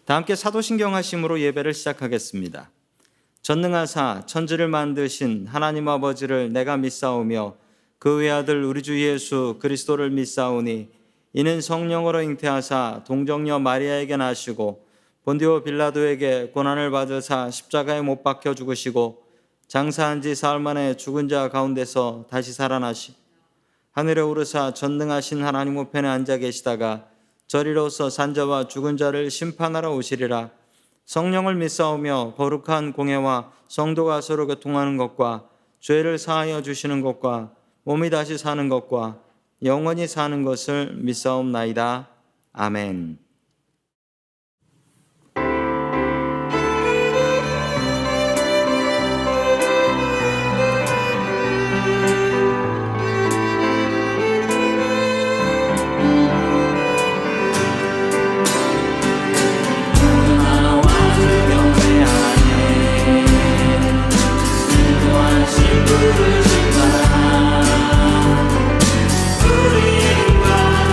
다 함께 사도신경 하심으로 예배를 시작하겠습니다. 전능하사 천지를 만드신 하나님 아버지를 내가 믿사오며 그 외아들 우리 주 예수 그리스도를 믿사오니 이는 성령으로 잉태하사 동정녀 마리아에게 나시고 본디오 빌라도에게 고난을 받으사 십자가에 못 박혀 죽으시고 장사한 지 사흘 만에 죽은 자 가운데서 다시 살아나시 하늘에 오르사 전능하신 하나님 우편에 앉아 계시다가 저리로서 산자와 죽은 자를 심판하러 오시리라. 성령을 믿사오며 거룩한 공예와 성도가 서로 교통하는 것과 죄를 사하여 주시는 것과 몸이 다시 사는 것과 영원히 사는 것을 믿사옵나이다. 아멘. 우리 인간을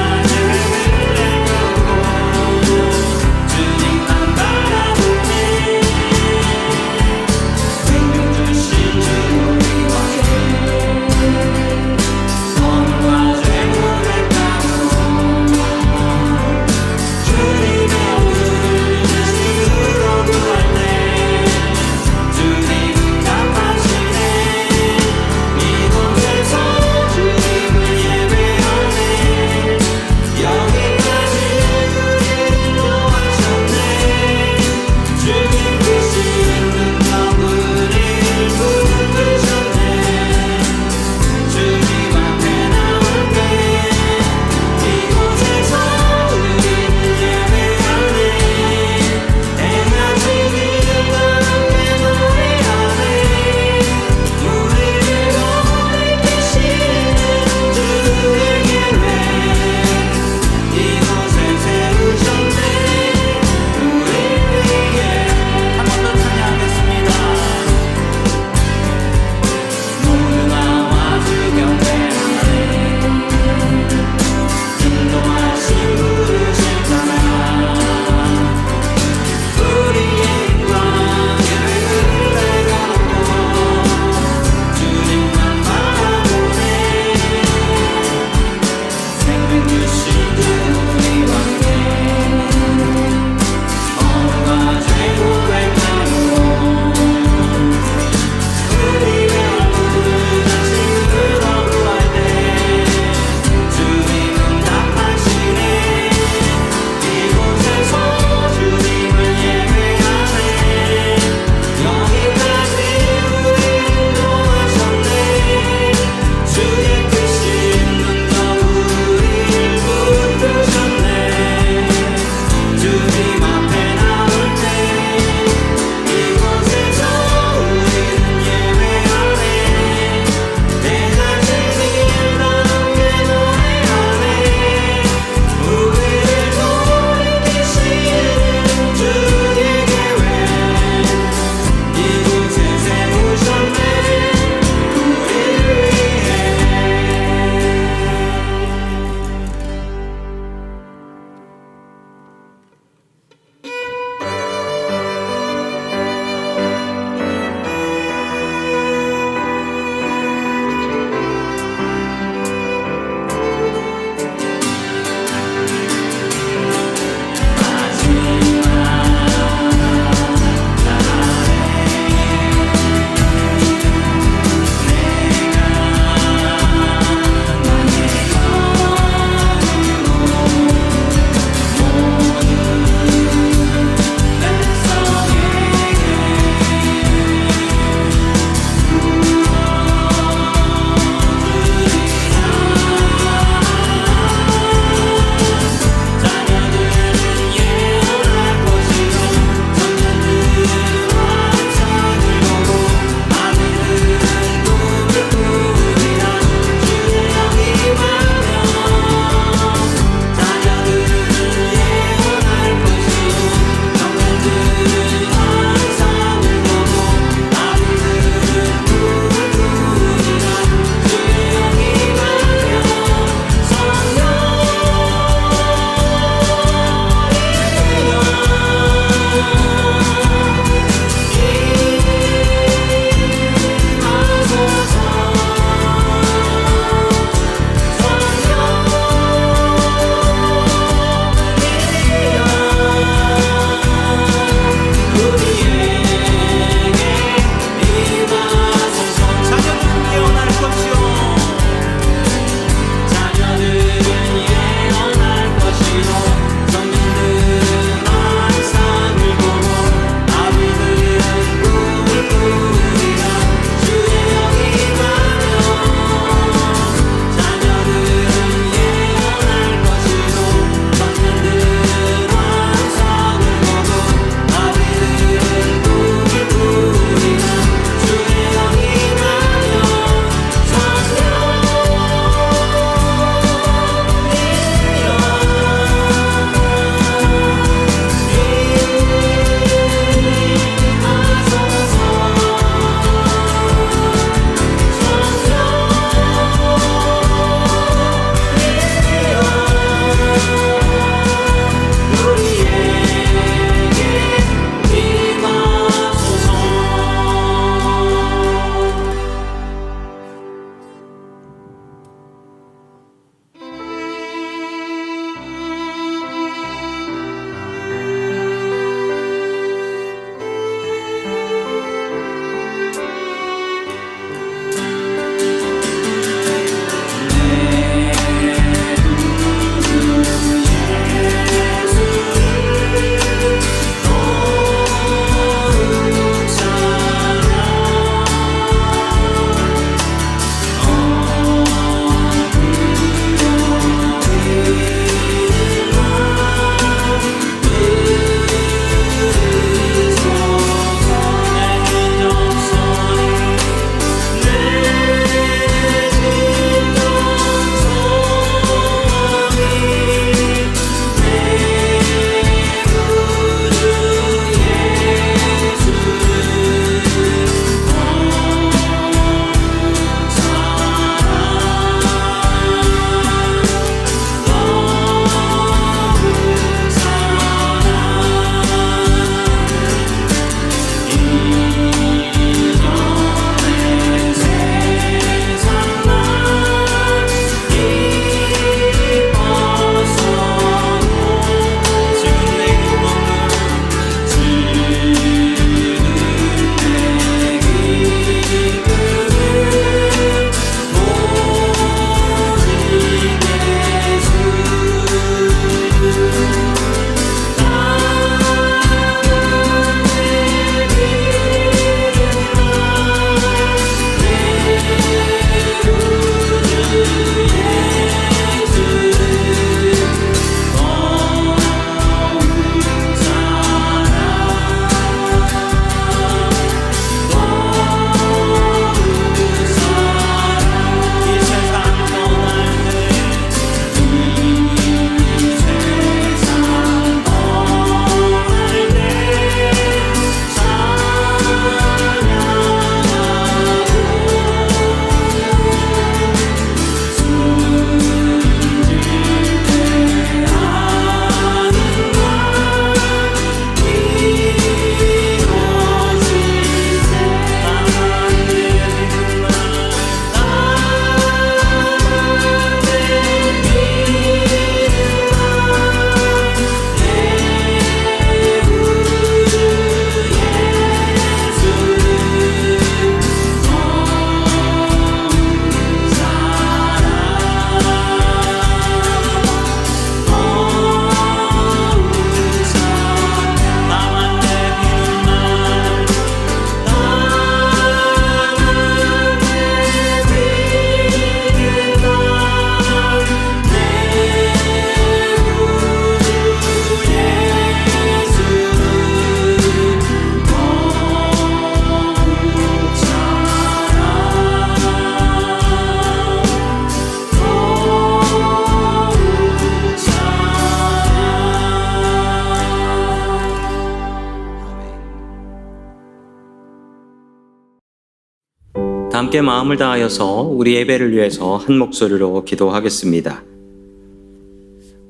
다 함께 마음을 다하여서 우리 예배를 위해서 한 목소리로 기도하겠습니다.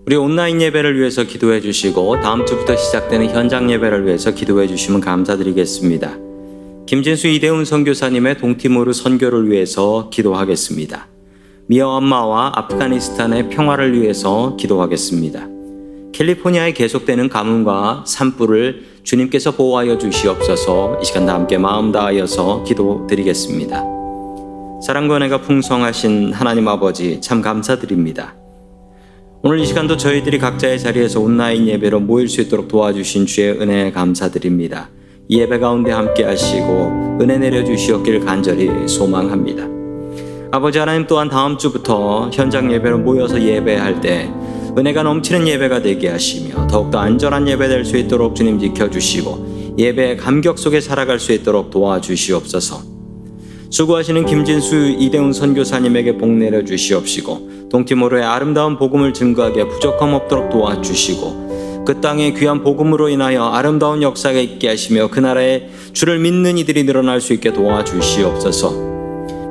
우리 온라인 예배를 위해서 기도해 주시고 다음 주부터 시작되는 현장 예배를 위해서 기도해 주시면 감사드리겠습니다. 김진수 이대훈 선교사님의 동티모르 선교를 위해서 기도하겠습니다. 미얀마와 아프가니스탄의 평화를 위해서 기도하겠습니다. 캘리포니아에 계속되는 가뭄과 산불을 주님께서 보호하여 주시옵소서. 이 시간 다 함께 마음 다하여서 기도드리겠습니다. 사랑과 은혜가 풍성하신 하나님 아버지 참 감사드립니다. 오늘 이 시간도 저희들이 각자의 자리에서 온라인 예배로 모일 수 있도록 도와주신 주의 은혜에 감사드립니다. 이 예배 가운데 함께 하시고 은혜 내려주시옵기를 간절히 소망합니다. 아버지 하나님, 또한 다음 주부터 현장 예배로 모여서 예배할 때 은혜가 넘치는 예배가 되게 하시며 더욱더 안전한 예배 될 수 있도록 주님 지켜주시고 예배의 감격 속에 살아갈 수 있도록 도와주시옵소서. 수고하시는 김진수 이대훈 선교사님에게 복 내려 주시옵시고 동티모르의 아름다운 복음을 증거하기에 부족함 없도록 도와주시고 그 땅의 귀한 복음으로 인하여 아름다운 역사가 있게 하시며 그 나라에 주를 믿는 이들이 늘어날 수 있게 도와주시옵소서.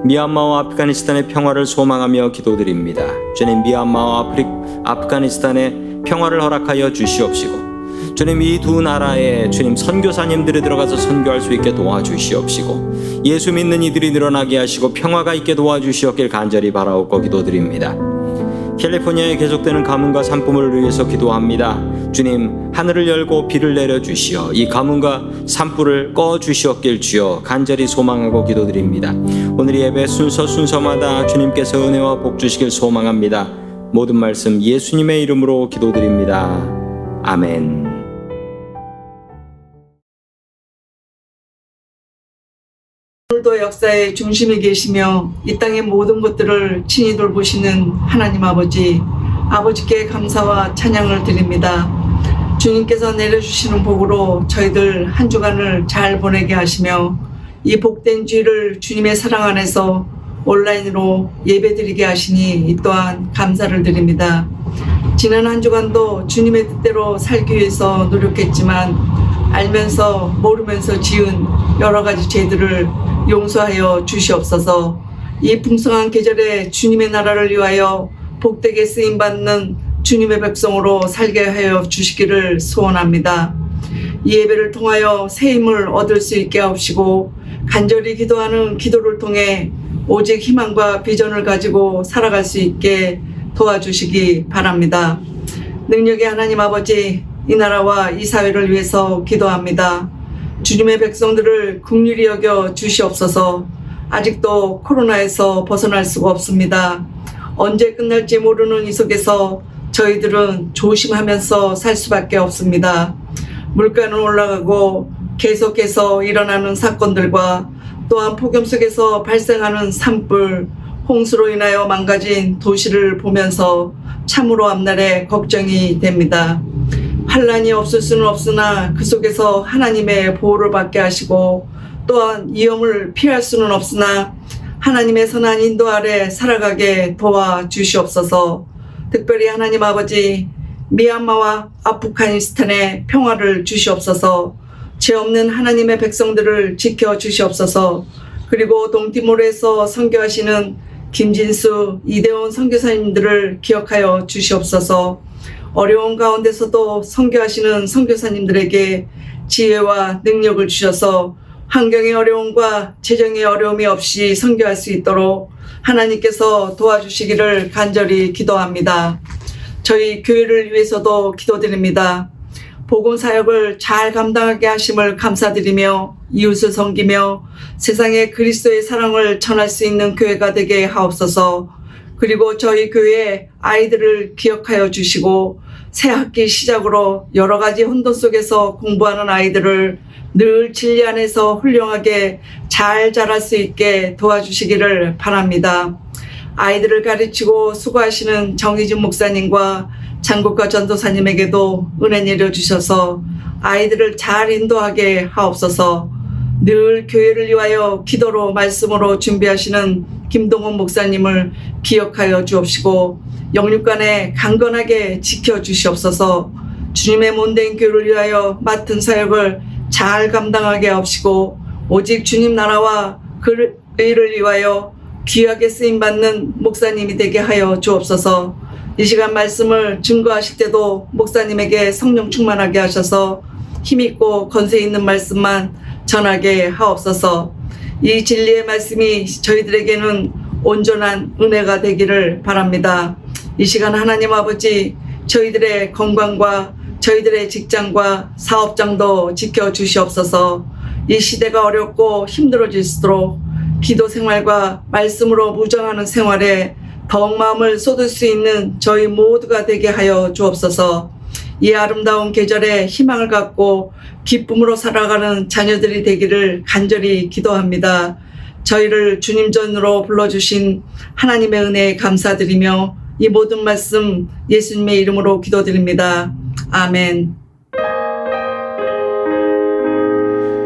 미얀마와 아프가니스탄의 평화를 소망하며 기도드립니다. 주님, 미얀마와 아프가니스탄의 평화를 허락하여 주시옵시고 주님, 이 두 나라에 주님 선교사님들이 들어가서 선교할 수 있게 도와주시옵시고 예수 믿는 이들이 늘어나게 하시고 평화가 있게 도와주시옵길 간절히 바라옵고 기도드립니다. 캘리포니아에 계속되는 가뭄과 산불을 위해서 기도합니다. 주님, 하늘을 열고 비를 내려주시어 이 가뭄과 산불을 꺼주시옵길 주여 간절히 소망하고 기도드립니다. 오늘 예배 순서마다 주님께서 은혜와 복 주시길 소망합니다. 모든 말씀 예수님의 이름으로 기도드립니다. 아멘. 오늘도 역사의 중심에 계시며 이 땅의 모든 것들을 친히 돌보시는 하나님 아버지께 감사와 찬양을 드립니다. 주님께서 내려주시는 복으로 저희들 한 주간을 잘 보내게 하시며 이 복된 주일을 주님의 사랑 안에서 온라인으로 예배드리게 하시니 이 또한 감사를 드립니다. 지난 한 주간도 주님의 뜻대로 살기 위해서 노력했지만 알면서 모르면서 지은 여러 가지 죄들을 용서하여 주시옵소서. 이 풍성한 계절에 주님의 나라를 위하여 복되게 쓰임받는 주님의 백성으로 살게 하여 주시기를 소원합니다. 이 예배를 통하여 새 힘을 얻을 수 있게 하옵시고 간절히 기도하는 기도를 통해 오직 희망과 비전을 가지고 살아갈 수 있게 도와주시기 바랍니다. 능력의 하나님 아버지, 이 나라와 이 사회를 위해서 기도합니다. 주님의 백성들을 긍휼히 여겨 주시옵소서. 아직도 코로나에서 벗어날 수가 없습니다. 언제 끝날지 모르는 이 속에서 저희들은 조심하면서 살 수밖에 없습니다. 물가는 올라가고 계속해서 일어나는 사건들과 또한 폭염 속에서 발생하는 산불, 홍수로 인하여 망가진 도시를 보면서 참으로 앞날에 걱정이 됩니다. 환란이 없을 수는 없으나 그 속에서 하나님의 보호를 받게 하시고 또한 위험을 피할 수는 없으나 하나님의 선한 인도 아래 살아가게 도와주시옵소서. 특별히 하나님 아버지, 미얀마와 아프가니스탄의 평화를 주시옵소서. 죄 없는 하나님의 백성들을 지켜주시옵소서. 그리고 동티모르에서 선교하시는 김진수, 이대훈 선교사님들을 기억하여 주시옵소서. 어려운 가운데서도 선교하시는 선교사님들에게 지혜와 능력을 주셔서 환경의 어려움과 재정의 어려움이 없이 선교할 수 있도록 하나님께서 도와주시기를 간절히 기도합니다. 저희 교회를 위해서도 기도드립니다. 복음 사역을 잘 감당하게 하심을 감사드리며 이웃을 섬기며 세상에 그리스도의 사랑을 전할 수 있는 교회가 되게 하옵소서. 그리고 저희 교회의 아이들을 기억하여 주시고 새 학기 시작으로 여러 가지 혼돈 속에서 공부하는 아이들을 늘 진리 안에서 훌륭하게 잘 자랄 수 있게 도와주시기를 바랍니다. 아이들을 가르치고 수고하시는 정희진 목사님과 장국과 전도사님에게도 은혜 내려주셔서 아이들을 잘 인도하게 하옵소서. 늘 교회를 위하여 기도로 말씀으로 준비하시는 김동원 목사님을 기억하여 주옵시고 영육간에 강건하게 지켜주시옵소서. 주님의 몸된 교회를 위하여 맡은 사역을 잘 감당하게 하옵시고 오직 주님 나라와 의를 위하여 귀하게 쓰임받는 목사님이 되게 하여 주옵소서. 이 시간 말씀을 증거하실 때도 목사님에게 성령 충만하게 하셔서 힘있고 권세 있는 말씀만 전하게 하옵소서. 이 진리의 말씀이 저희들에게는 온전한 은혜가 되기를 바랍니다. 이 시간 하나님 아버지, 저희들의 건강과 저희들의 직장과 사업장도 지켜주시옵소서. 이 시대가 어렵고 힘들어질수록 기도 생활과 말씀으로 무장하는 생활에 더욱 마음을 쏟을 수 있는 저희 모두가 되게 하여 주옵소서. 이 아름다운 계절에 희망을 갖고 기쁨으로 살아가는 자녀들이 되기를 간절히 기도합니다. 저희를 주님 전으로 불러주신 하나님의 은혜에 감사드리며 이 모든 말씀 예수님의 이름으로 기도드립니다. 아멘.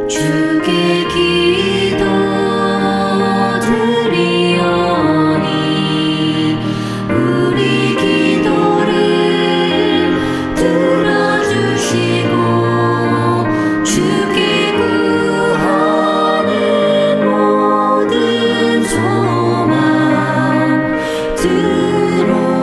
주께 기도 드리오니 우리 기도를 들어주시고 주께 구하는 모든 소망 들어주소서.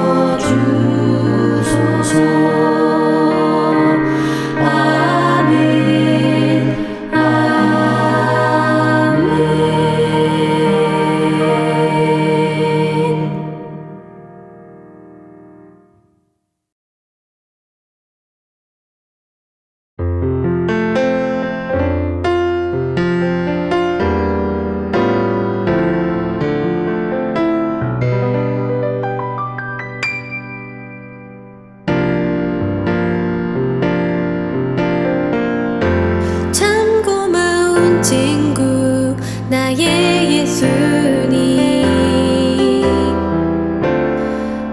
참 고마운 친구 나의 예수님,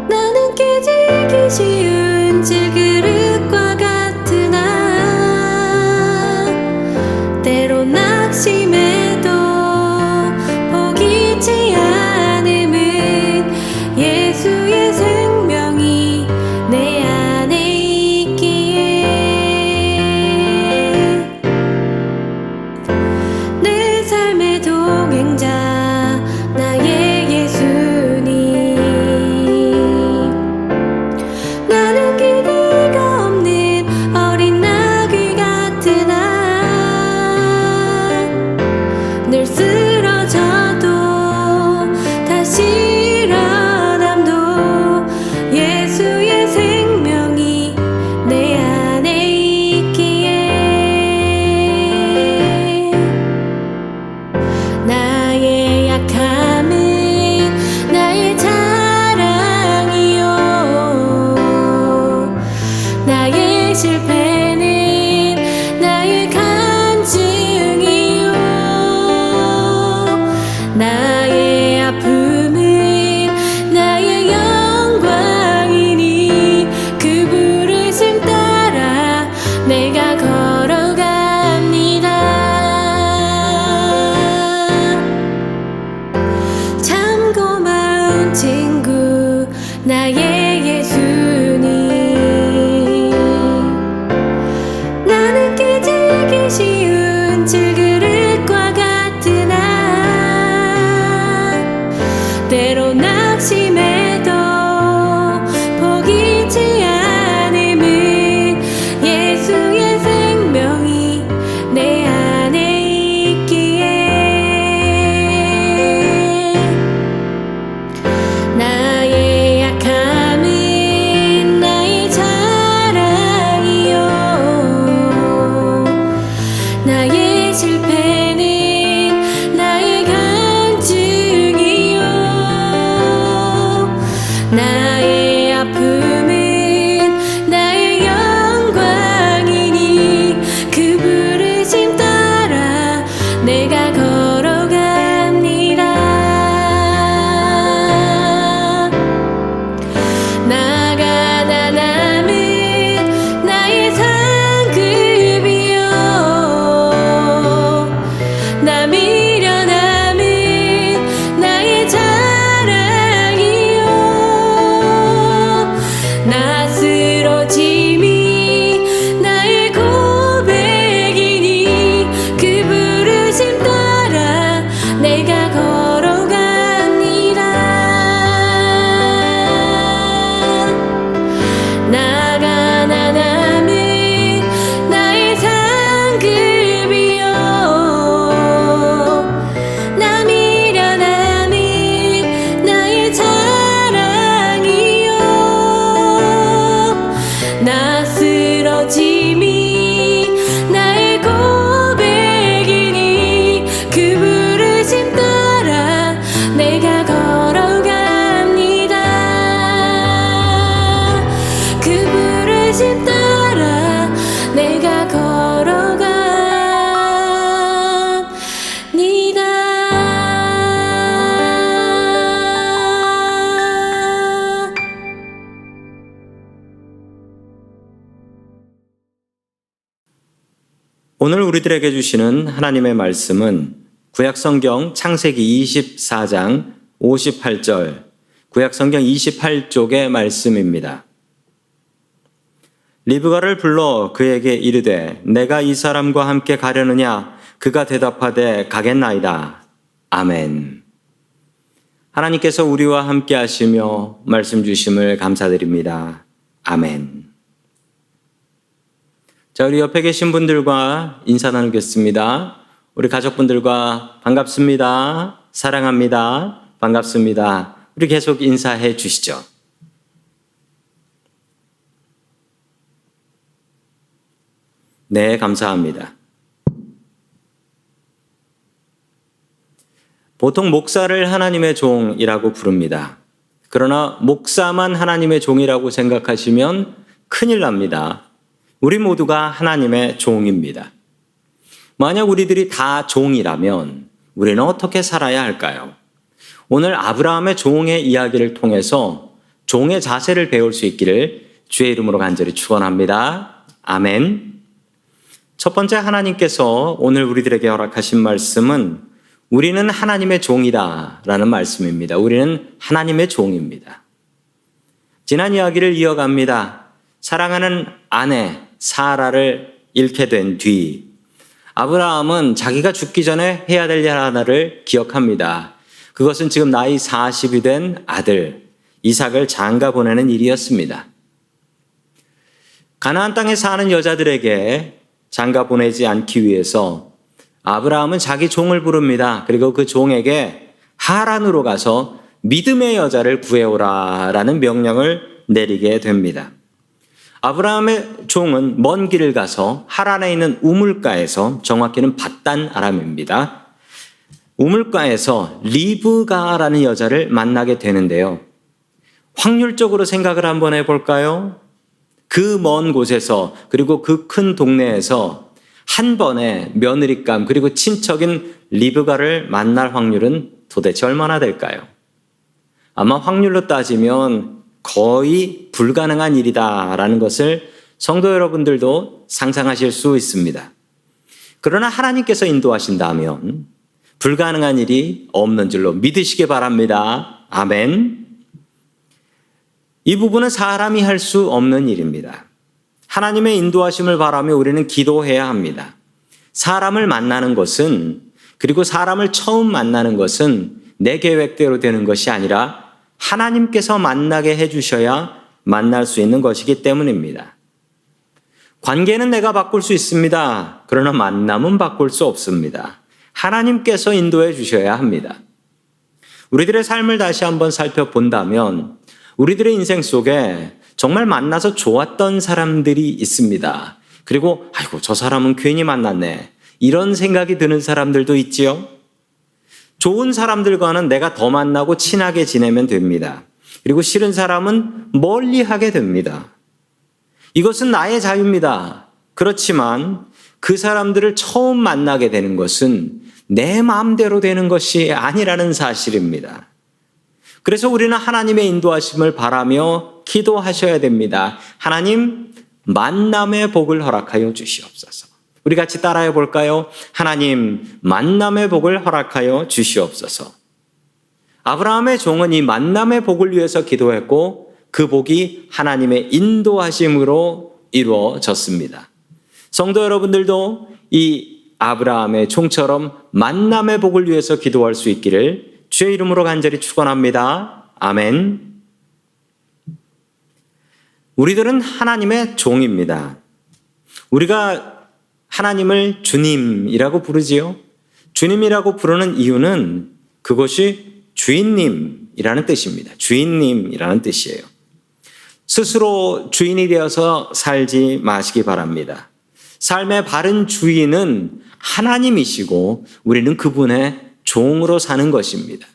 나는 깨지기 쉬운 질그릇과 같으나 때로 낙심해도 포기치 않음은 예수의 생명이 내 안에 있기에 내 삶의 동행자 나의 예수님, 나는 기대가 없는 어린 나귀 같으나 늘 쓰러져도 다시 일어남도 예수의 생명이 내 안에 있기에 나의 약함은 나의 자랑이요 나의 실패는 나의 간증이요 나의 아픔은 나의 영광이니 그 부르심 따라 내가 걸어갑니다. 참 고마운 친구 나의 예수님, 나는 깨지기 쉬운 질그릇과 같으나 때로 낙심해도 포기치 않음은 예수의 생명이 내 안에 있기에 나의 약함 오늘 우리들에게 주시는 하나님의 말씀은 구약성경 창세기 24장 58절, 구약성경 28쪽의 말씀입니다. 리브가를 불러 그에게 이르되 내가 이 사람과 함께 가려느냐? 그가 대답하되 가겠나이다. 아멘. 하나님께서 우리와 함께 하시며 말씀 주심을 감사드립니다. 아멘. 자, 우리 옆에 계신 분들과 인사 나누겠습니다. 우리 가족분들과 반갑습니다. 사랑합니다. 반갑습니다. 우리 계속 인사해 주시죠. 네, 감사합니다. 보통 목사를 하나님의 종이라고 부릅니다. 그러나 목사만 하나님의 종이라고 생각하시면 큰일 납니다. 우리 모두가 하나님의 종입니다. 만약 우리들이 다 종이라면 우리는 어떻게 살아야 할까요? 오늘 아브라함의 종의 이야기를 통해서 종의 자세를 배울 수 있기를 주의 이름으로 간절히 축원합니다. 아멘. 첫 번째, 하나님께서 오늘 우리들에게 허락하신 말씀은 우리는 하나님의 종이다 라는 말씀입니다. 우리는 하나님의 종입니다. 지난 이야기를 이어갑니다. 사랑하는 아내 사라를 잃게 된 뒤 아브라함은 자기가 죽기 전에 해야 될 일 하나를 기억합니다. 그것은 지금 나이 40이 된 아들 이삭을 장가 보내는 일이었습니다. 가나안 땅에 사는 여자들에게 장가 보내지 않기 위해서 아브라함은 자기 종을 부릅니다. 그리고 그 종에게 하란으로 가서 믿음의 여자를 구해오라라는 명령을 내리게 됩니다. 아브라함의 종은 먼 길을 가서 하란에 있는 우물가에서, 정확히는 밧단 아람입니다. 우물가에서 리브가라는 여자를 만나게 되는데요. 확률적으로 생각을 한번 해볼까요? 그 먼 곳에서, 그리고 그 큰 동네에서 한 번에 며느리감 그리고 친척인 리브가를 만날 확률은 도대체 얼마나 될까요? 아마 확률로 따지면 거의 불가능한 일이다라는 것을 성도 여러분들도 상상하실 수 있습니다. 그러나 하나님께서 인도하신다면 불가능한 일이 없는 줄로 믿으시기 바랍니다. 아멘. 이 부분은 사람이 할 수 없는 일입니다. 하나님의 인도하심을 바라며 우리는 기도해야 합니다. 사람을 만나는 것은, 그리고 사람을 처음 만나는 것은 내 계획대로 되는 것이 아니라 하나님께서 만나게 해주셔야 만날 수 있는 것이기 때문입니다. 관계는 내가 바꿀 수 있습니다. 그러나 만남은 바꿀 수 없습니다. 하나님께서 인도해 주셔야 합니다. 우리들의 삶을 다시 한번 살펴본다면 우리들의 인생 속에 정말 만나서 좋았던 사람들이 있습니다. 그리고 아이고 저 사람은 괜히 만났네, 이런 생각이 드는 사람들도 있지요. 좋은 사람들과는 내가 더 만나고 친하게 지내면 됩니다. 그리고 싫은 사람은 멀리하게 됩니다. 이것은 나의 자유입니다. 그렇지만 그 사람들을 처음 만나게 되는 것은 내 마음대로 되는 것이 아니라는 사실입니다. 그래서 우리는 하나님의 인도하심을 바라며 기도하셔야 됩니다. 하나님, 만남의 복을 허락하여 주시옵소서. 우리 같이 따라해 볼까요? 하나님, 만남의 복을 허락하여 주시옵소서. 아브라함의 종은 이 만남의 복을 위해서 기도했고 그 복이 하나님의 인도하심으로 이루어졌습니다. 성도 여러분들도 이 아브라함의 종처럼 만남의 복을 위해서 기도할 수 있기를 주의 이름으로 간절히 축원합니다. 아멘. 우리들은 하나님의 종입니다. 우리가 하나님을 주님이라고 부르지요. 주님이라고 부르는 이유는 그것이 주인님이라는 뜻입니다. 주인님이라는 뜻이에요. 스스로 주인이 되어서 살지 마시기 바랍니다. 삶의 바른 주인은 하나님이시고 우리는 그분의 종으로 사는 것입니다.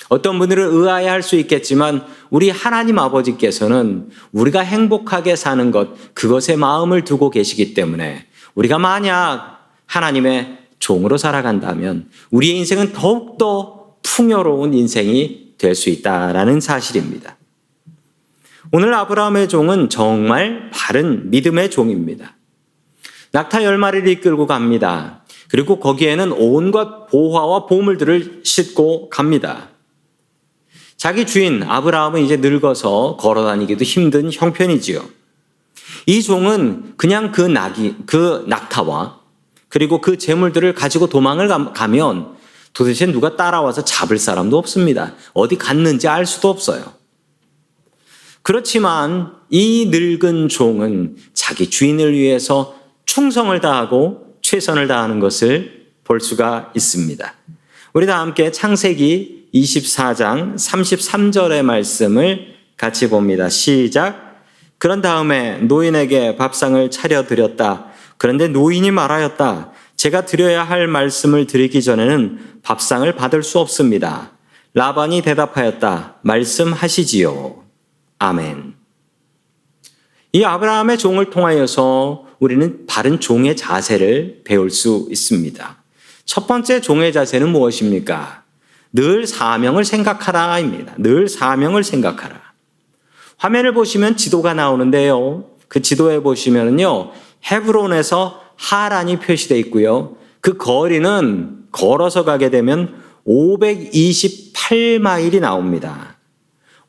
어떤 분들은 의아해할 수 있겠지만 우리 하나님 아버지께서는 우리가 행복하게 사는 것, 그것에 마음을 두고 계시기 때문에 우리가 만약 하나님의 종으로 살아간다면 우리의 인생은 더욱더 풍요로운 인생이 될 수 있다라는 사실입니다. 오늘 아브라함의 종은 정말 바른 믿음의 종입니다. 낙타 10마리를 이끌고 갑니다. 그리고 거기에는 온갖 보화와 보물들을 싣고 갑니다. 자기 주인 아브라함은 이제 늙어서 걸어다니기도 힘든 형편이지요. 이 종은 그냥 그 낙타와 그리고 그 재물들을 가지고 도망을 가면 도대체 누가 따라와서 잡을 사람도 없습니다. 어디 갔는지 알 수도 없어요. 그렇지만 이 늙은 종은 자기 주인을 위해서 충성을 다하고 최선을 다하는 것을 볼 수가 있습니다. 우리 다 함께 창세기 24장 33절의 말씀을 같이 봅니다. 시작. 그런 다음에 노인에게 밥상을 차려드렸다. 그런데 노인이 말하였다. 제가 드려야 할 말씀을 드리기 전에는 밥상을 받을 수 없습니다. 라반이 대답하였다. 말씀하시지요. 아멘. 이 아브라함의 종을 통하여서 우리는 바른 종의 자세를 배울 수 있습니다. 첫 번째 종의 자세는 무엇입니까? 늘 사명을 생각하라입니다. 늘 사명을 생각하라. 화면을 보시면 지도가 나오는데요. 그 지도에 보시면요, 헤브론에서 하란이 표시되어 있고요. 그 거리는 걸어서 가게 되면 528마일이 나옵니다.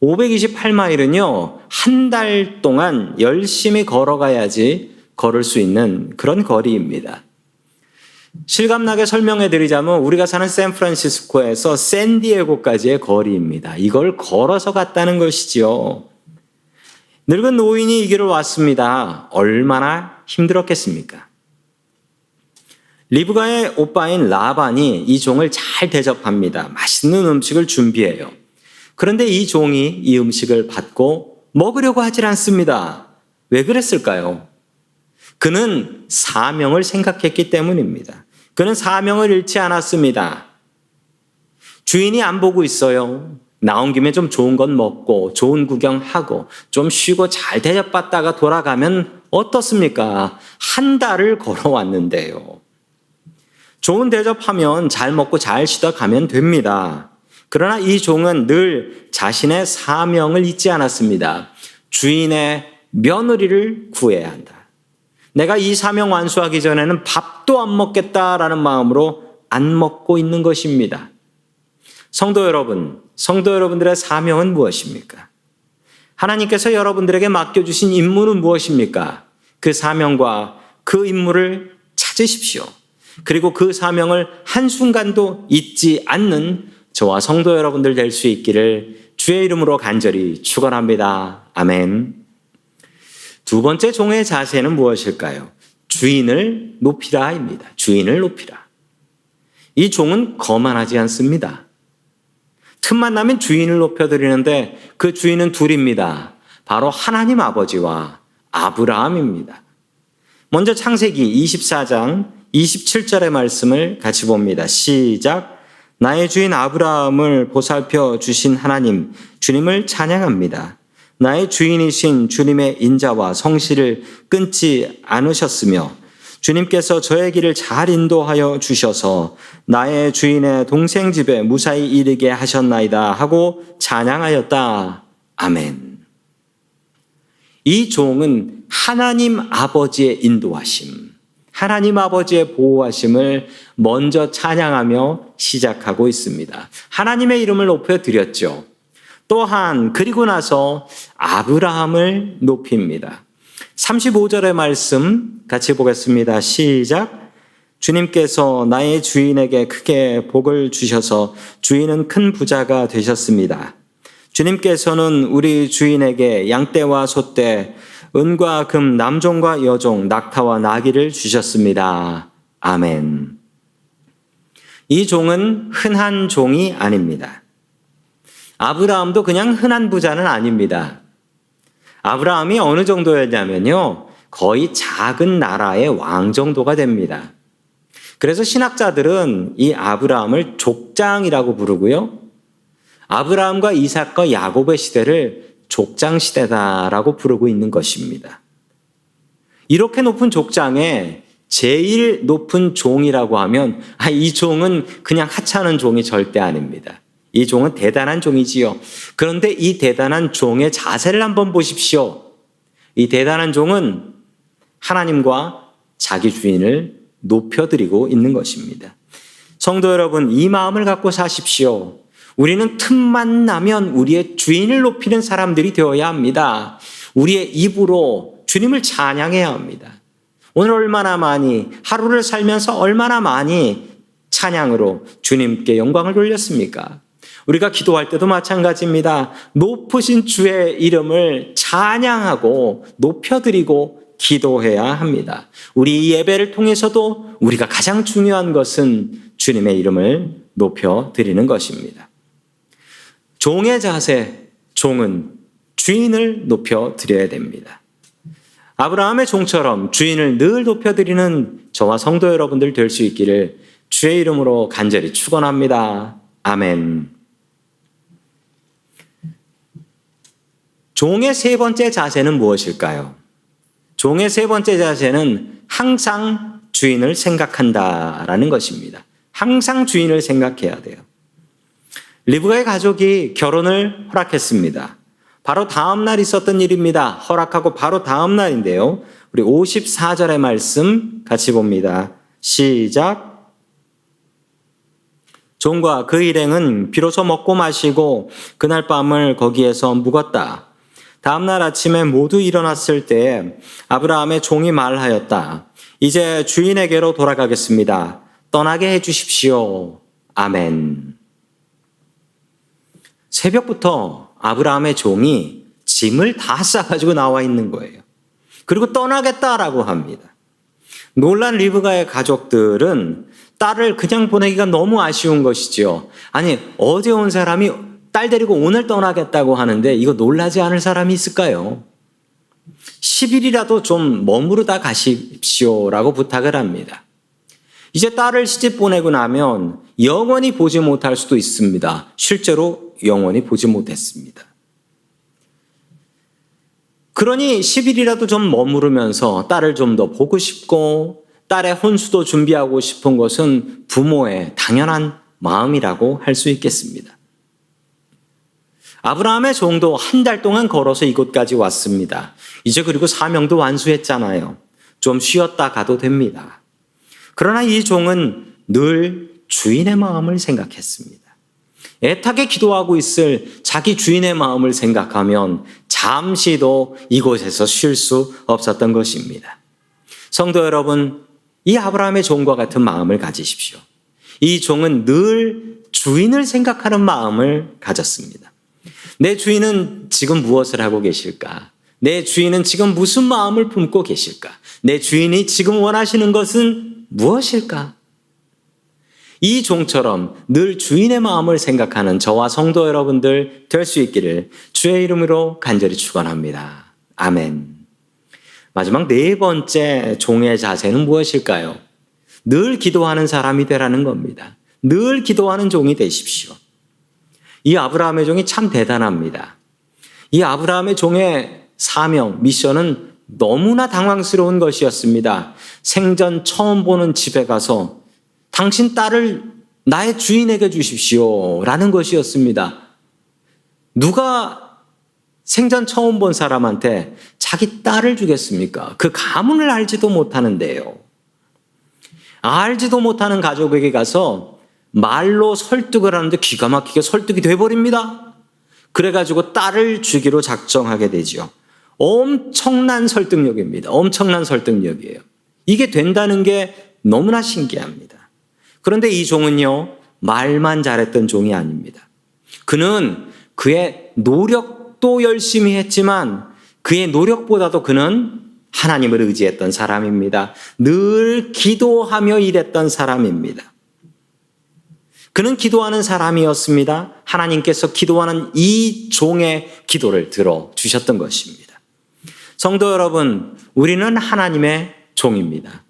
528마일은요, 한 달 동안 열심히 걸어가야지 걸을 수 있는 그런 거리입니다. 실감나게 설명해 드리자면 우리가 사는 샌프란시스코에서 샌디에고까지의 거리입니다. 이걸 걸어서 갔다는 것이지요. 늙은 노인이 이 길을 왔습니다. 얼마나 힘들었겠습니까? 리브가의 오빠인 라반이 이 종을 잘 대접합니다. 맛있는 음식을 준비해요. 그런데 이 종이 이 음식을 받고 먹으려고 하질 않습니다. 왜 그랬을까요? 그는 사명을 생각했기 때문입니다. 그는 사명을 잃지 않았습니다. 주인이 안 보고 있어요. 나온 김에 좀 좋은 건 먹고 좋은 구경하고 좀 쉬고 잘 대접받다가 돌아가면 어떻습니까? 한 달을 걸어왔는데요. 좋은 대접하면 잘 먹고 잘 쉬다 가면 됩니다. 그러나 이 종은 늘 자신의 사명을 잊지 않았습니다. 주인의 며느리를 구해야 한다. 내가 이 사명 완수하기 전에는 밥도 안 먹겠다라는 마음으로 안 먹고 있는 것입니다. 성도 여러분들의 사명은 무엇입니까? 하나님께서 여러분들에게 맡겨주신 임무는 무엇입니까? 그 사명과 그 임무를 찾으십시오. 그리고 그 사명을 한순간도 잊지 않는 저와 성도 여러분들 될 수 있기를 주의 이름으로 간절히 축원합니다. 아멘. 두 번째 종의 자세는 무엇일까요? 주인을 높이라입니다. 주인을 높이라. 이 종은 거만하지 않습니다. 틈만 나면 주인을 높여드리는데 그 주인은 둘입니다. 바로 하나님 아버지와 아브라함입니다. 먼저 창세기 24장 27절의 말씀을 같이 봅니다. 시작. 나의 주인 아브라함을 보살펴 주신 하나님, 주님을 찬양합니다. 나의 주인이신 주님의 인자와 성실을 끊지 않으셨으며 주님께서 저의 길을 잘 인도하여 주셔서 나의 주인의 동생 집에 무사히 이르게 하셨나이다 하고 찬양하였다. 아멘. 이 종은 하나님 아버지의 인도하심, 하나님 아버지의 보호하심을 먼저 찬양하며 시작하고 있습니다. 하나님의 이름을 높여드렸죠. 또한 그리고 나서 아브라함을 높입니다. 35절의 말씀 같이 보겠습니다. 시작. 주님께서 나의 주인에게 크게 복을 주셔서 주인은 큰 부자가 되셨습니다. 주님께서는 우리 주인에게 양떼와 소떼, 은과 금, 남종과 여종, 낙타와 나귀를 주셨습니다. 아멘. 이 종은 흔한 종이 아닙니다. 아브라함도 그냥 흔한 부자는 아닙니다. 아브라함이 어느 정도였냐면요, 거의 작은 나라의 왕 정도가 됩니다. 그래서 신학자들은 이 아브라함을 족장이라고 부르고요, 아브라함과 이삭과 야곱의 시대를 족장 시대다라고 부르고 있는 것입니다. 이렇게 높은 족장에 제일 높은 종이라고 하면 이 종은 그냥 하찮은 종이 절대 아닙니다. 이 종은 대단한 종이지요. 그런데 이 대단한 종의 자세를 한번 보십시오. 이 대단한 종은 하나님과 자기 주인을 높여드리고 있는 것입니다. 성도 여러분, 이 마음을 갖고 사십시오. 우리는 틈만 나면 우리의 주인을 높이는 사람들이 되어야 합니다. 우리의 입으로 주님을 찬양해야 합니다. 오늘 얼마나 많이, 하루를 살면서 얼마나 많이 찬양으로 주님께 영광을 돌렸습니까? 우리가 기도할 때도 마찬가지입니다. 높으신 주의 이름을 찬양하고 높여드리고 기도해야 합니다. 우리 예배를 통해서도 우리가 가장 중요한 것은 주님의 이름을 높여드리는 것입니다. 종의 자세, 종은 주인을 높여드려야 됩니다. 아브라함의 종처럼 주인을 늘 높여드리는 저와 성도 여러분들 될 수 있기를 주의 이름으로 간절히 축원합니다. 아멘. 종의 세 번째 자세는 무엇일까요? 종의 세 번째 자세는 항상 주인을 생각한다라는 것입니다. 항상 주인을 생각해야 돼요. 리브가의 가족이 결혼을 허락했습니다. 바로 다음 날 있었던 일입니다. 허락하고 바로 다음 날인데요. 우리 54절의 말씀 같이 봅니다. 시작. 종과 그 일행은 비로소 먹고 마시고 그날 밤을 거기에서 묵었다. 다음 날 아침에 모두 일어났을 때 아브라함의 종이 말하였다. 이제 주인에게로 돌아가겠습니다. 떠나게 해 주십시오. 아멘. 새벽부터 아브라함의 종이 짐을 다 싸가지고 나와 있는 거예요. 그리고 떠나겠다라고 합니다. 놀란 리브가의 가족들은 딸을 그냥 보내기가 너무 아쉬운 것이죠. 아니, 어제 온 사람이 딸 데리고 오늘 떠나겠다고 하는데 이거 놀라지 않을 사람이 있을까요? 10일이라도 좀 머무르다 가십시오라고 부탁을 합니다. 이제 딸을 시집 보내고 나면 영원히 보지 못할 수도 있습니다. 실제로 영원히 보지 못했습니다. 그러니 10일이라도 좀 머무르면서 딸을 좀 더 보고 싶고 딸의 혼수도 준비하고 싶은 것은 부모의 당연한 마음이라고 할 수 있겠습니다. 아브라함의 종도 한 달 동안 걸어서 이곳까지 왔습니다. 이제 그리고 사명도 완수했잖아요. 좀 쉬었다 가도 됩니다. 그러나 이 종은 늘 주인의 마음을 생각했습니다. 애타게 기도하고 있을 자기 주인의 마음을 생각하면 잠시도 이곳에서 쉴 수 없었던 것입니다. 성도 여러분, 이 아브라함의 종과 같은 마음을 가지십시오. 이 종은 늘 주인을 생각하는 마음을 가졌습니다. 내 주인은 지금 무엇을 하고 계실까? 내 주인은 지금 무슨 마음을 품고 계실까? 내 주인이 지금 원하시는 것은 무엇일까? 이 종처럼 늘 주인의 마음을 생각하는 저와 성도 여러분들 될 수 있기를 주의 이름으로 간절히 축원합니다. 아멘. 마지막 네 번째 종의 자세는 무엇일까요? 늘 기도하는 사람이 되라는 겁니다. 늘 기도하는 종이 되십시오. 이 아브라함의 종이 참 대단합니다. 이 아브라함의 종의 사명, 미션은 너무나 당황스러운 것이었습니다. 생전 처음 보는 집에 가서 당신 딸을 나의 주인에게 주십시오 라는 것이었습니다. 누가 생전 처음 본 사람한테 자기 딸을 주겠습니까? 그 가문을 알지도 못하는데요. 알지도 못하는 가족에게 가서 말로 설득을 하는데 기가 막히게 설득이 돼버립니다. 그래가지고 딸을 주기로 작정하게 되죠. 엄청난 설득력입니다. 엄청난 설득력이에요. 이게 된다는 게 너무나 신기합니다. 그런데 이 종은요, 말만 잘했던 종이 아닙니다. 그는 그의 노력도 열심히 했지만 그의 노력보다도 그는 하나님을 의지했던 사람입니다. 늘 기도하며 일했던 사람입니다. 그는 기도하는 사람이었습니다. 하나님께서 기도하는 이 종의 기도를 들어주셨던 것입니다. 성도 여러분, 우리는 하나님의 종입니다.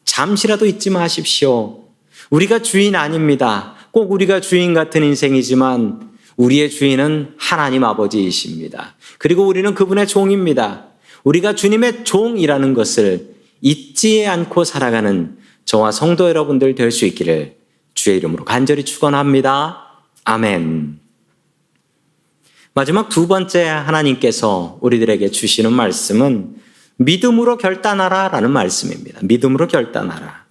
잠시라도 잊지 마십시오. 우리가 주인 아닙니다. 꼭 우리가 주인 같은 인생이지만 우리의 주인은 하나님 아버지이십니다. 그리고 우리는 그분의 종입니다. 우리가 주님의 종이라는 것을 잊지 않고 살아가는 저와 성도 여러분들 될 수 있기를 주의 이름으로 간절히 축원합니다. 아멘. 마지막 두 번째 하나님께서 우리들에게 주시는 말씀은 믿음으로 결단하라 라는 말씀입니다. 믿음으로 결단하라.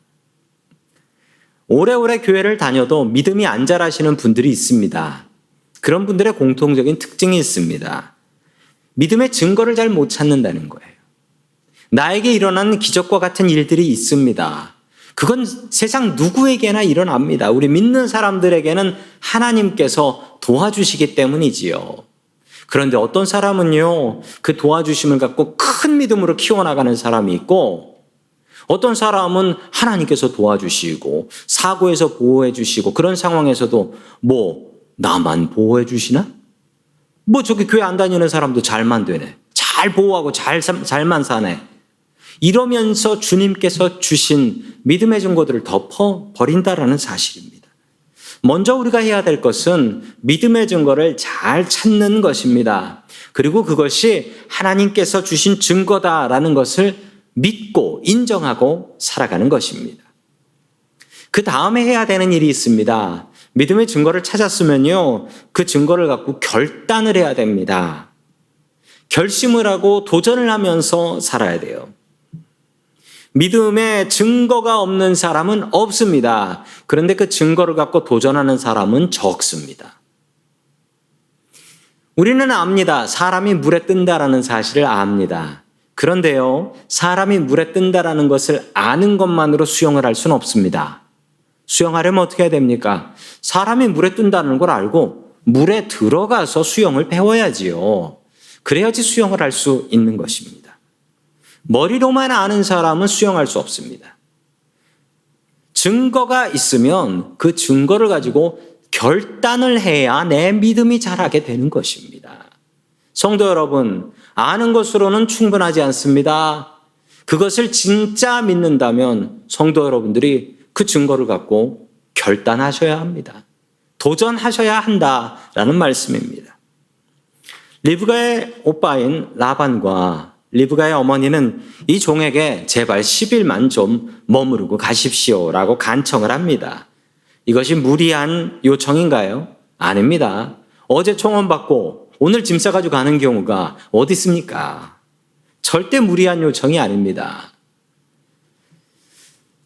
오래오래 교회를 다녀도 믿음이 안 자라시는 분들이 있습니다. 그런 분들의 공통적인 특징이 있습니다. 믿음의 증거를 잘 못 찾는다는 거예요. 나에게 일어나는 기적과 같은 일들이 있습니다. 그건 세상 누구에게나 일어납니다. 우리 믿는 사람들에게는 하나님께서 도와주시기 때문이지요. 그런데 어떤 사람은요, 그 도와주심을 갖고 큰 믿음으로 키워나가는 사람이 있고, 어떤 사람은 하나님께서 도와주시고 사고에서 보호해 주시고 그런 상황에서도 나만 보호해 주시나? 저기 교회 안 다니는 사람도 잘만 되네. 잘 보호하고 잘만 사네. 이러면서 주님께서 주신 믿음의 증거들을 덮어버린다라는 사실입니다. 먼저 우리가 해야 될 것은 믿음의 증거를 잘 찾는 것입니다. 그리고 그것이 하나님께서 주신 증거다라는 것을 믿고 인정하고 살아가는 것입니다. 그 다음에 해야 되는 일이 있습니다. 믿음의 증거를 찾았으면요, 그 증거를 갖고 결단을 해야 됩니다. 결심을 하고 도전을 하면서 살아야 돼요. 믿음의 증거가 없는 사람은 없습니다. 그런데 그 증거를 갖고 도전하는 사람은 적습니다. 우리는 압니다. 사람이 물에 뜬다라는 사실을 압니다. 그런데요, 사람이 물에 뜬다라는 것을 아는 것만으로 수영을 할 수는 없습니다. 수영하려면 어떻게 해야 됩니까? 사람이 물에 뜬다는 걸 알고 물에 들어가서 수영을 배워야지요. 그래야지 수영을 할 수 있는 것입니다. 머리로만 아는 사람은 수영할 수 없습니다. 증거가 있으면 그 증거를 가지고 결단을 해야 내 믿음이 자라게 되는 것입니다. 성도 여러분, 아는 것으로는 충분하지 않습니다. 그것을 진짜 믿는다면 성도 여러분들이 그 증거를 갖고 결단하셔야 합니다. 도전하셔야 한다라는 말씀입니다. 리브가의 오빠인 라반과 리브가의 어머니는 이 종에게 제발 10일만 좀 머무르고 가십시오라고 간청을 합니다. 이것이 무리한 요청인가요? 아닙니다. 어제 청원받고 오늘 짐 싸가지고 가는 경우가 어디 있습니까? 절대 무리한 요청이 아닙니다.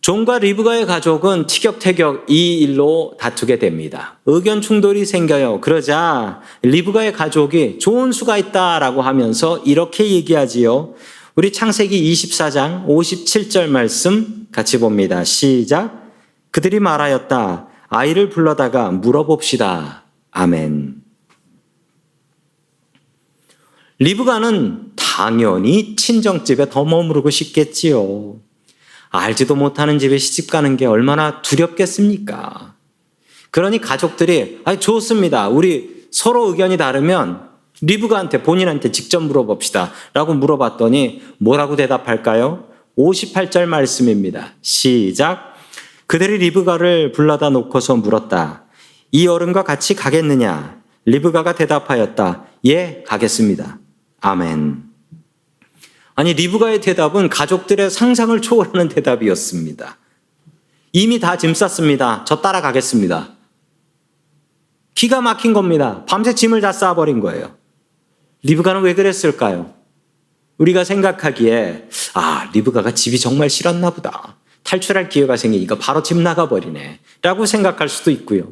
존과 리브가의 가족은 티격태격 이 일로 다투게 됩니다. 의견 충돌이 생겨요. 그러자 리브가의 가족이 좋은 수가 있다라고 하면서 이렇게 얘기하지요. 우리 창세기 24장 57절 말씀 같이 봅니다. 시작. 그들이 말하였다. 아이를 불러다가 물어봅시다. 아멘. 리브가는 당연히 친정집에 더 머무르고 싶겠지요. 알지도 못하는 집에 시집가는 게 얼마나 두렵겠습니까? 그러니 가족들이 좋습니다. 우리 서로 의견이 다르면 리브가한테 본인한테 직접 물어봅시다 라고 물어봤더니 뭐라고 대답할까요? 58절 말씀입니다. 시작. 그들이 리브가를 불러다 놓고서 물었다. 이 어른과 같이 가겠느냐? 리브가가 대답하였다. 예, 가겠습니다. 아멘. 아니, 리브가의 대답은 가족들의 상상을 초월하는 대답이었습니다. 이미 다 짐 쌌습니다. 저 따라가겠습니다. 기가 막힌 겁니다. 밤새 짐을 다 싸버린 거예요. 리브가는 왜 그랬을까요? 우리가 생각하기에 리브가가 집이 정말 싫었나 보다. 탈출할 기회가 생기니까 바로 집 나가버리네 라고 생각할 수도 있고요.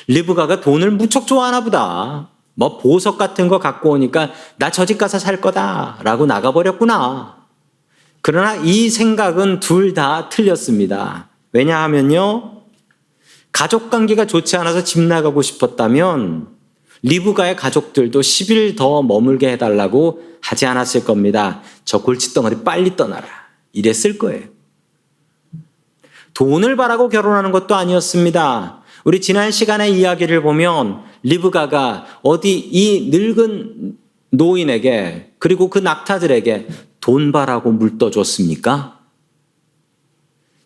리브가가 돈을 무척 좋아하나 보다. 보석 같은 거 갖고 오니까 나 저 집 가서 살 거다 라고 나가버렸구나. 그러나 이 생각은 둘 다 틀렸습니다. 왜냐하면요, 가족관계가 좋지 않아서 집 나가고 싶었다면 리브가의 가족들도 10일 더 머물게 해달라고 하지 않았을 겁니다. 저 골칫덩어리 빨리 떠나라 이랬을 거예요. 돈을 바라고 결혼하는 것도 아니었습니다. 우리 지난 시간의 이야기를 보면 리브가가 어디 이 늙은 노인에게 그리고 그 낙타들에게 돈 바라고 물떠줬습니까?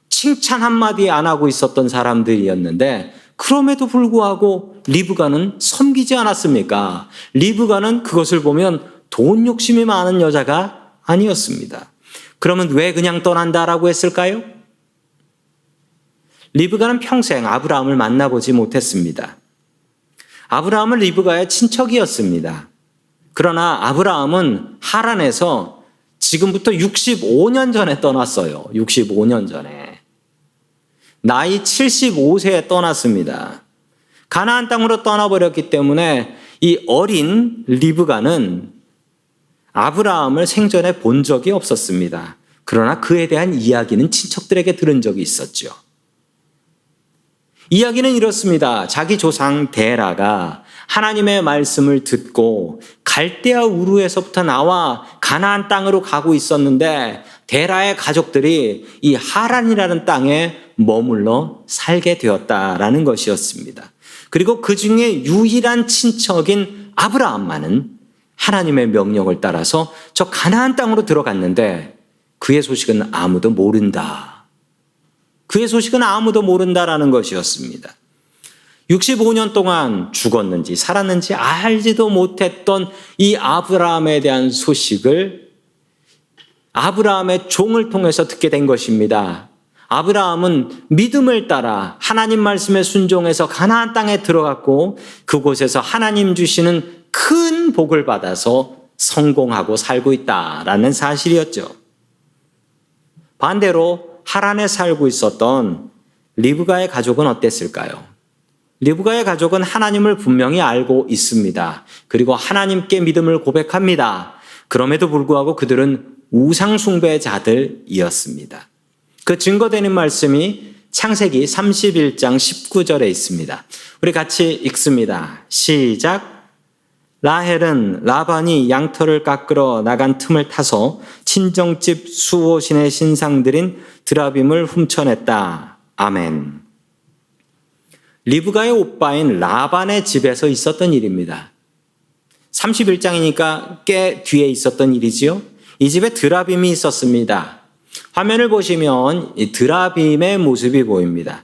칭찬 한마디 안 하고 있었던 사람들이었는데 그럼에도 불구하고 리브가는 섬기지 않았습니까? 리브가는 그것을 보면 돈 욕심이 많은 여자가 아니었습니다. 그러면 왜 그냥 떠난다라고 했을까요? 리브가는 평생 아브라함을 만나보지 못했습니다. 아브라함은 리브가의 친척이었습니다. 그러나 아브라함은 하란에서 지금부터 65년 전에 떠났어요. 65년 전에. 나이 75세에 떠났습니다. 가나안 땅으로 떠나버렸기 때문에 이 어린 리브가는 아브라함을 생전에 본 적이 없었습니다. 그러나 그에 대한 이야기는 친척들에게 들은 적이 있었죠. 이야기는 이렇습니다. 자기 조상 데라가 하나님의 말씀을 듣고 갈대아 우르에서부터 나와 가나안 땅으로 가고 있었는데 데라의 가족들이 이 하란이라는 땅에 머물러 살게 되었다라는 것이었습니다. 그리고 그 중에 유일한 친척인 아브라함만은 하나님의 명령을 따라서 저 가나안 땅으로 들어갔는데 그의 소식은 아무도 모른다. 그의 소식은 아무도 모른다라는 것이었습니다. 65년 동안 죽었는지 살았는지 알지도 못했던 이 아브라함에 대한 소식을 아브라함의 종을 통해서 듣게 된 것입니다. 아브라함은 믿음을 따라 하나님 말씀에 순종해서 가나안 땅에 들어갔고 그곳에서 하나님 주시는 큰 복을 받아서 성공하고 살고 있다라는 사실이었죠. 반대로 하란에 살고 있었던 리브가의 가족은 어땠을까요? 리브가의 가족은 하나님을 분명히 알고 있습니다. 그리고 하나님께 믿음을 고백합니다. 그럼에도 불구하고 그들은 우상숭배자들이었습니다. 그 증거되는 말씀이 창세기 31장 19절에 있습니다. 우리 같이 읽습니다. 시작. 라헬은 라반이 양털을 깎으러 나간 틈을 타서 친정집 수호신의 신상들인 드라빔을 훔쳐냈다. 아멘. 리브가의 오빠인 라반의 집에서 있었던 일입니다. 31장이니까 꽤 뒤에 있었던 일이지요. 이 집에 드라빔이 있었습니다. 화면을 보시면 이 드라빔의 모습이 보입니다.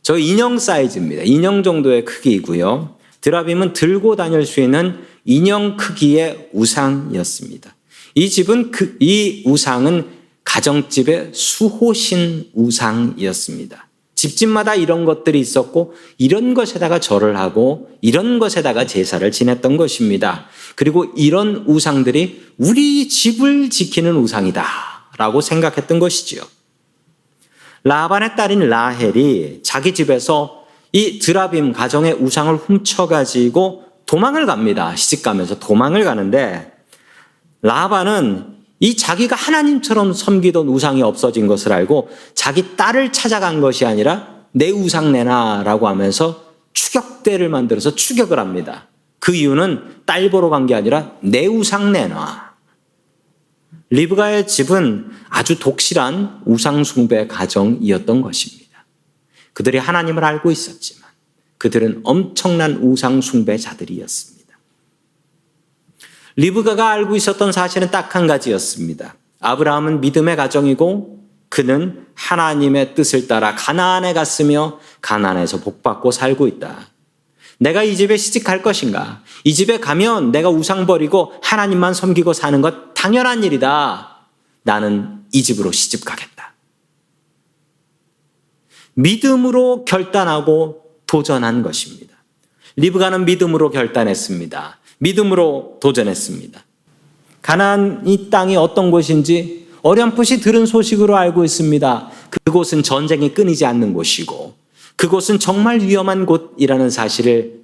저 인형 사이즈입니다. 인형 정도의 크기이고요. 드라빔은 들고 다닐 수 있는 인형 크기의 우상이었습니다. 이 집은 이 우상은 가정집의 수호신 우상이었습니다. 집집마다 이런 것들이 있었고 이런 것에다가 절을 하고 이런 것에다가 제사를 지냈던 것입니다. 그리고 이런 우상들이 우리 집을 지키는 우상이다 라고 생각했던 것이지요. 라반의 딸인 라헬이 자기 집에서 이 드라빔 가정의 우상을 훔쳐가지고 도망을 갑니다. 시집가면서 도망을 가는데 라반은 이 자기가 하나님처럼 섬기던 우상이 없어진 것을 알고 자기 딸을 찾아간 것이 아니라 내 우상 내놔라고 하면서 추격대를 만들어서 추격을 합니다. 그 이유는 딸 보러 간 게 아니라 내 우상 내놔. 리브가의 집은 아주 독실한 우상 숭배 가정이었던 것입니다. 그들이 하나님을 알고 있었지만 그들은 엄청난 우상 숭배자들이었습니다. 리브가가 알고 있었던 사실은 딱 한 가지였습니다. 아브라함은 믿음의 가정이고 그는 하나님의 뜻을 따라 가나안에 갔으며 가나안에서 복받고 살고 있다. 내가 이 집에 시집갈 것인가? 이 집에 가면 내가 우상 버리고 하나님만 섬기고 사는 것 당연한 일이다. 나는 이 집으로 시집 가겠다. 믿음으로 결단하고 도전한 것입니다. 리브가는 믿음으로 결단했습니다. 믿음으로 도전했습니다. 가나안 이 땅이 어떤 곳인지 어렴풋이 들은 소식으로 알고 있습니다. 그곳은 전쟁이 끊이지 않는 곳이고 그곳은 정말 위험한 곳이라는 사실을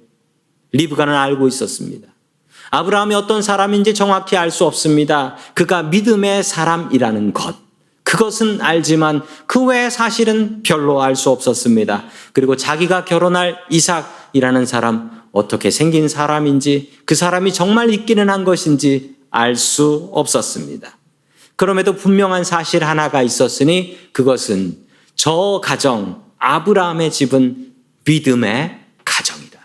리브가는 알고 있었습니다. 아브라함이 어떤 사람인지 정확히 알 수 없습니다. 그가 믿음의 사람이라는 것, 그것은 알지만 그 외의 사실은 별로 알 수 없었습니다. 그리고 자기가 결혼할 이삭이라는 사람, 어떻게 생긴 사람인지, 그 사람이 정말 있기는 한 것인지 알 수 없었습니다. 그럼에도 분명한 사실 하나가 있었으니 그것은 저 가정, 아브라함의 집은 믿음의 가정이다.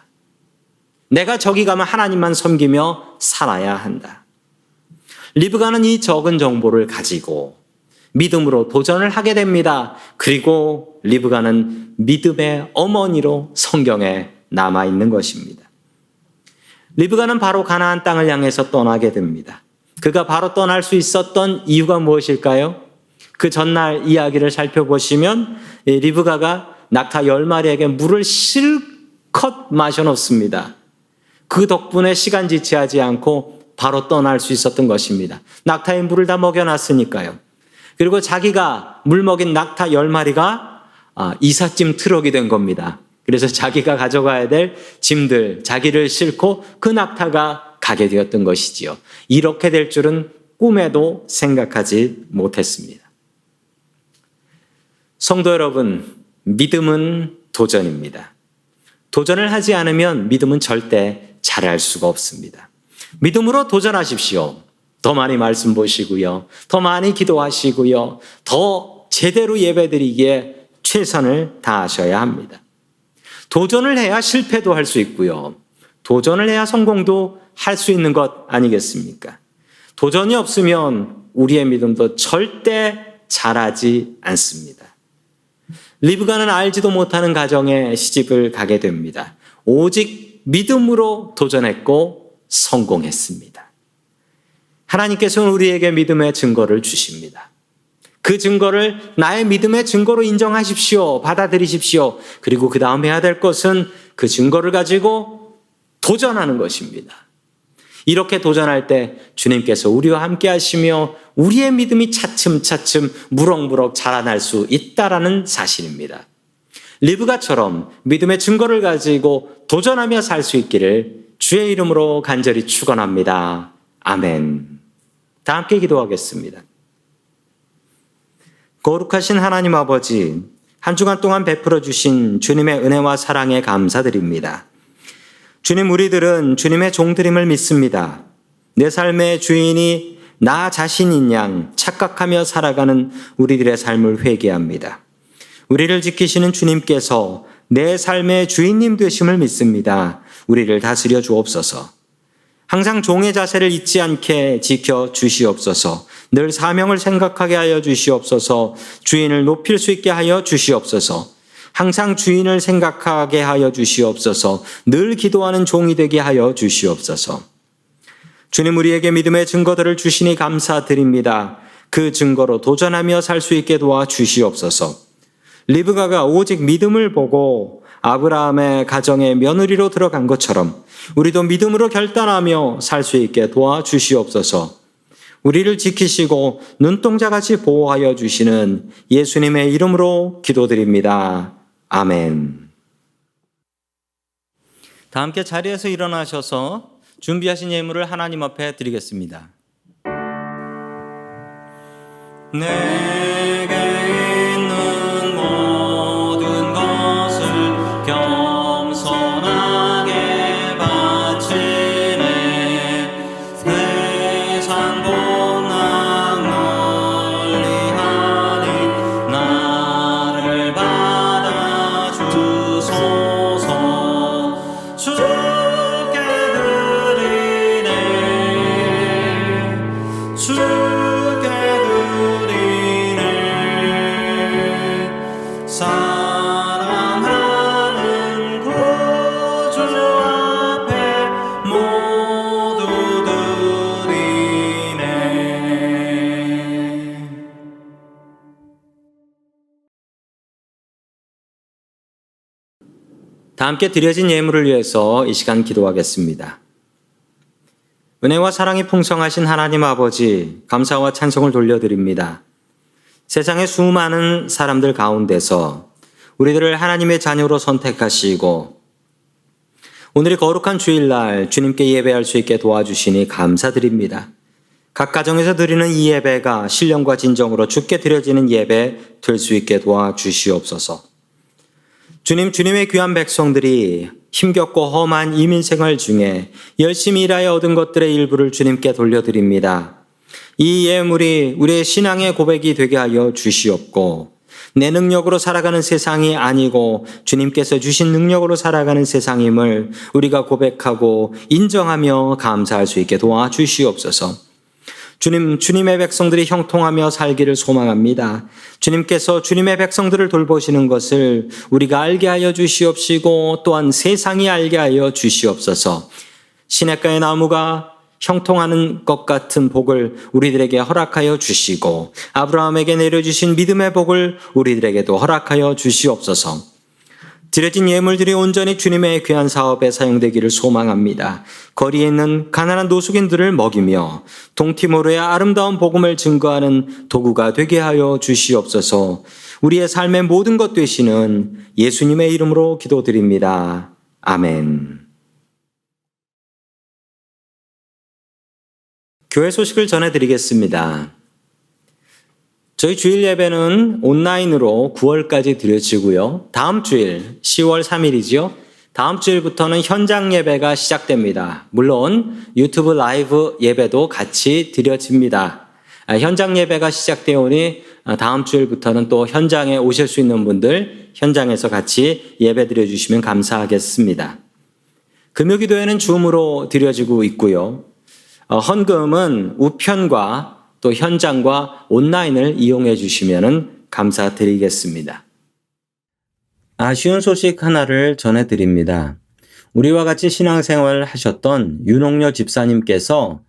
내가 저기 가면 하나님만 섬기며 살아야 한다. 리브가는 이 적은 정보를 가지고 믿음으로 도전을 하게 됩니다. 그리고 리브가는 믿음의 어머니로 성경에 남아있는 것입니다. 리브가는 바로 가나안 땅을 향해서 떠나게 됩니다. 그가 바로 떠날 수 있었던 이유가 무엇일까요? 그 전날 이야기를 살펴보시면 리브가가 낙타 10마리에게 물을 실컷 마셔놓습니다. 그 덕분에 시간 지체하지 않고 바로 떠날 수 있었던 것입니다. 낙타에 물을 다 먹여놨으니까요. 그리고 자기가 물 먹인 낙타 10마리가 이삿짐 트럭이 된 겁니다. 그래서 자기가 가져가야 될 짐들, 자기를 싣고 그 낙타가 가게 되었던 것이지요. 이렇게 될 줄은 꿈에도 생각하지 못했습니다. 성도 여러분, 믿음은 도전입니다. 도전을 하지 않으면 믿음은 절대 자랄 수가 없습니다. 믿음으로 도전하십시오. 더 많이 말씀 보시고요. 더 많이 기도하시고요. 더 제대로 예배드리기에 최선을 다하셔야 합니다. 도전을 해야 실패도 할 수 있고요. 도전을 해야 성공도 할 수 있는 것 아니겠습니까? 도전이 없으면 우리의 믿음도 절대 자라지 않습니다. 리브가는 알지도 못하는 가정에 시집을 가게 됩니다. 오직 믿음으로 도전했고 성공했습니다. 하나님께서는 우리에게 믿음의 증거를 주십니다. 그 증거를 나의 믿음의 증거로 인정하십시오. 받아들이십시오. 그리고 그 다음 해야 될 것은 그 증거를 가지고 도전하는 것입니다. 이렇게 도전할 때 주님께서 우리와 함께 하시며 우리의 믿음이 차츰차츰 무럭무럭 자라날 수 있다라는 사실입니다. 리브가처럼 믿음의 증거를 가지고 도전하며 살 수 있기를 주의 이름으로 간절히 축원합니다. 아멘. 다 함께 기도하겠습니다. 거룩하신 하나님 아버지, 한 주간 동안 베풀어 주신 주님의 은혜와 사랑에 감사드립니다. 주님, 우리들은 주님의 종들임을 믿습니다. 내 삶의 주인이 나 자신인 양 착각하며 살아가는 우리들의 삶을 회개합니다. 우리를 지키시는 주님께서 내 삶의 주인님 되심을 믿습니다. 우리를 다스려 주옵소서. 항상 종의 자세를 잊지 않게 지켜 주시옵소서. 늘 사명을 생각하게 하여 주시옵소서. 주인을 높일 수 있게 하여 주시옵소서. 항상 주인을 생각하게 하여 주시옵소서. 늘 기도하는 종이 되게 하여 주시옵소서. 주님, 우리에게 믿음의 증거들을 주시니 감사드립니다. 그 증거로 도전하며 살 수 있게 도와 주시옵소서. 리브가가 오직 믿음을 보고 아브라함의 가정에 며느리로 들어간 것처럼 우리도 믿음으로 결단하며 살 수 있게 도와 주시옵소서. 우리를 지키시고 눈동자같이 보호하여 주시는 예수님의 이름으로 기도드립니다. 아멘. 다 함께 자리에서 일어나셔서 준비하신 예물을 하나님 앞에 드리겠습니다. 내게 있는 모든 것을 겸손하게 바치네. 세상 복락 멀리하니 나를 받아주소서. 주께 드리네. 주께 드리네. 사랑하는 구주 앞에 모두 드리네. 다 함께 드려진 예물을 위해서 이 시간 기도하겠습니다. 은혜와 사랑이 풍성하신 하나님 아버지, 감사와 찬송을 돌려드립니다. 세상의 수많은 사람들 가운데서 우리들을 하나님의 자녀로 선택하시고 오늘이 거룩한 주일날 주님께 예배할 수 있게 도와주시니 감사드립니다. 각 가정에서 드리는 이 예배가 신령과 진정으로 주께 드려지는 예배 될 수 있게 도와주시옵소서. 주님, 주님의 귀한 백성들이 힘겹고 험한 이민생활 중에 열심히 일하여 얻은 것들의 일부를 주님께 돌려드립니다. 이 예물이 우리의 신앙의 고백이 되게 하여 주시옵고 내 능력으로 살아가는 세상이 아니고 주님께서 주신 능력으로 살아가는 세상임을 우리가 고백하고 인정하며 감사할 수 있게 도와주시옵소서. 주님, 주님의 백성들이 형통하며 살기를 소망합니다. 주님께서 주님의 백성들을 돌보시는 것을 우리가 알게 하여 주시옵시고 또한 세상이 알게 하여 주시옵소서. 시냇가의 나무가 형통하는 것 같은 복을 우리들에게 허락하여 주시고 아브라함에게 내려주신 믿음의 복을 우리들에게도 허락하여 주시옵소서. 드려진 예물들이 온전히 주님의 귀한 사업에 사용되기를 소망합니다. 거리에 있는 가난한 노숙인들을 먹이며 동티모르의 아름다운 복음을 증거하는 도구가 되게 하여 주시옵소서. 우리의 삶의 모든 것 되시는 예수님의 이름으로 기도드립니다. 아멘. 교회 소식을 전해드리겠습니다. 저희 주일 예배는 온라인으로 9월까지 드려지고요. 다음 주일 10월 3일이죠. 다음 주일부터는 현장 예배가 시작됩니다. 물론 유튜브 라이브 예배도 같이 드려집니다. 현장 예배가 시작되오니 다음 주일부터는 또 현장에 오실 수 있는 분들 현장에서 같이 예배 드려주시면 감사하겠습니다. 금요기도회는 줌으로 드려지고 있고요. 헌금은 우편과 또 현장과 온라인을 이용해 주시면 감사드리겠습니다. 아쉬운 소식 하나를 전해드립니다. 우리와 같이 신앙생활을 하셨던 윤옥녀 집사님께서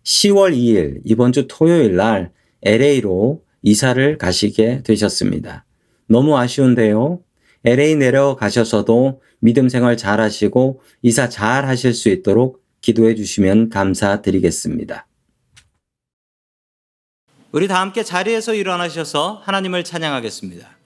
10월 2일 이번 주 토요일 날 LA로 이사를 가시게 되셨습니다. 너무 아쉬운데요. LA 내려가셔서도 믿음 생활 잘 하시고 이사 잘 하실 수 있도록 기도해 주시면 감사드리겠습니다. 우리 다 함께 자리에서 일어나셔서 하나님을 찬양하겠습니다.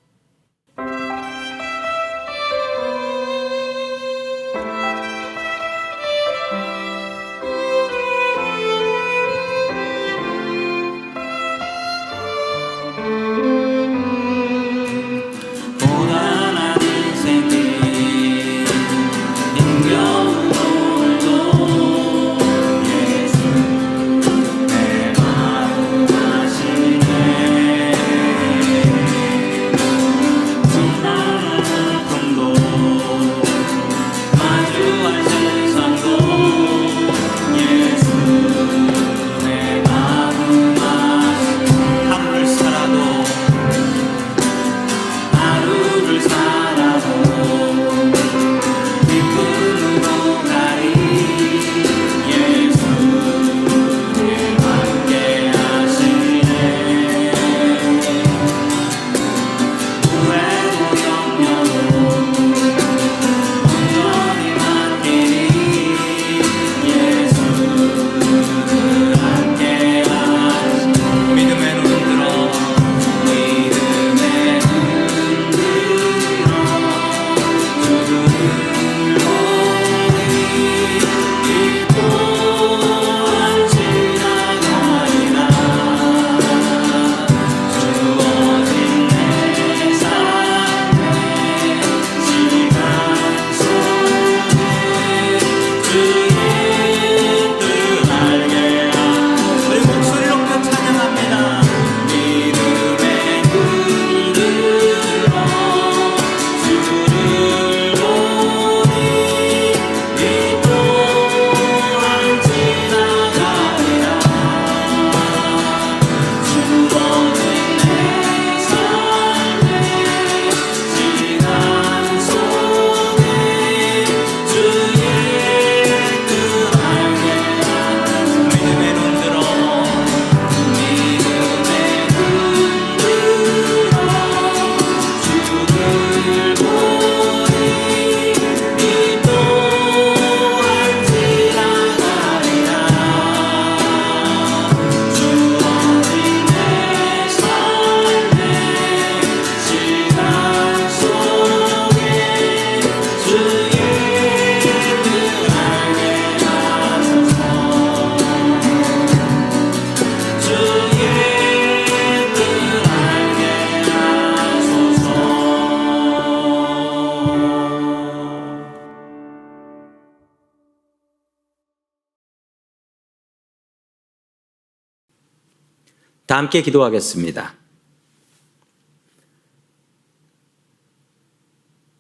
다 함께 기도하겠습니다.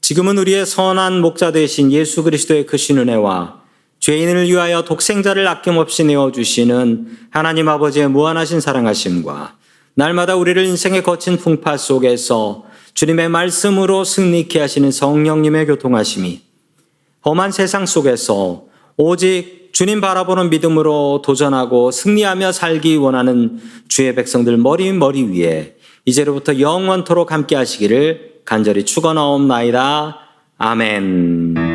지금은 우리의 선한 목자 되신 예수 그리스도의 크신 은혜와 죄인을 위하여 독생자를 아낌없이 내어주시는 하나님 아버지의 무한하신 사랑하심과 날마다 우리를 인생의 거친 풍파 속에서 주님의 말씀으로 승리케 하시는 성령님의 교통하심이 험한 세상 속에서 오직 주님 바라보는 믿음으로 도전하고 승리하며 살기 원하는 주의 백성들 머리 위에 이제로부터 영원토록 함께 하시기를 간절히 축원하옵나이다. 아멘.